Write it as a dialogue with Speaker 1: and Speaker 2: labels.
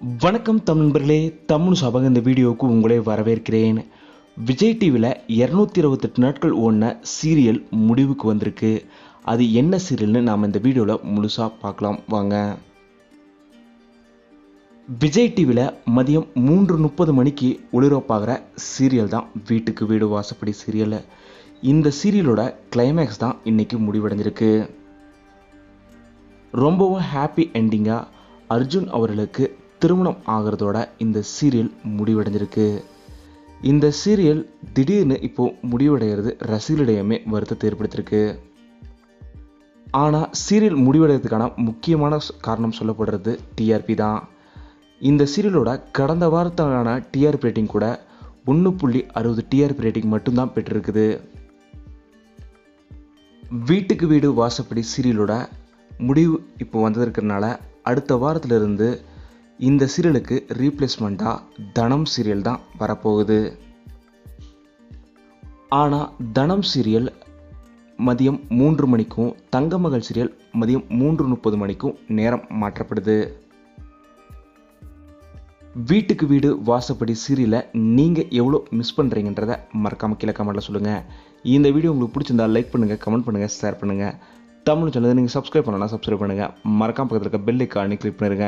Speaker 1: வணக்கம் தமிழர்களே, தமிழ் சபக இந்த வீடியோவுக்கு உங்களை வரவேற்கிறேன். விஜய் டிவியில் 228 நாட்கள் ஓடின சீரியல் முடிவுக்கு வந்திருக்கு. அது என்ன சீரியல்னு நாம் இந்த வீடியோவில் முழுசாக பார்க்கலாம் வாங்க. விஜய் டிவியில் மதியம் 3:30 மணிக்கு ஒளிபரப்பாகிற சீரியல் தான் வீட்டுக்கு வீடு வாசப்படி சீரியல். இந்த சீரியலோட கிளைமேக்ஸ் தான் இன்னைக்கு முடிவடைஞ்சிருக்கு. ரொம்பவும் ஹாப்பி என்டிங்காக அர்ஜுன் அவர்களுக்கு திருமணம் ஆகிறதோட இந்த சீரியல் முடிவடைஞ்சிருக்கு. இந்த சீரியல் திடீர்னு இப்போ முடிவடைகிறது ரசிகர்களிடையுமே வருத்தத்தை ஏற்படுத்தியிருக்கு. ஆனால் சீரியல் முடிவடைகிறதுக்கான முக்கியமான காரணம் சொல்லப்படுறது டிஆர்பி தான். இந்த சீரியலோட கடந்த வாரத்தான டிஆர்பி ரேட்டிங் கூட 1.60 டிஆர்பி ரேட்டிங் மட்டும்தான் பெற்றிருக்குது. வீட்டுக்கு வீடு வாசப்படி சீரியலோட முடிவு இப்போ வந்ததற்கிறனால அடுத்த வாரத்திலிருந்து இந்த சீரியலுக்கு ரீப்ளேஸ்மெண்ட்டாக தனம் சீரியல் தான் வரப்போகுது. ஆனால் தனம் சீரியல் மதியம் 3 மணிக்கும் தங்கமகள் சீரியல் மதியம் 3:30 மணிக்கும் நேரம் மாற்றப்படுது. வீட்டுக்கு வீடு வாசப்படி சீரியலை நீங்கள் எவ்வளோ மிஸ் பண்ணுறீங்கன்றதை மறக்காமல் கீழே கமெண்ட்டில் சொல்லுங்கள். இந்த வீடியோ உங்களுக்கு பிடிச்சிருந்தா லைக் பண்ணுங்கள், கமெண்ட் பண்ணுங்கள், ஷேர் பண்ணுங்கள். தமிழ் சேனலை நீங்கள் சப்ஸ்கிரைப் பண்ணலாம், சப்ஸ்கிரைப் பண்ணுங்கள். மறக்காம பக்கத்தில் இருக்க பெல் ஐக்கானை கிளிக் பண்ணிடுங்க.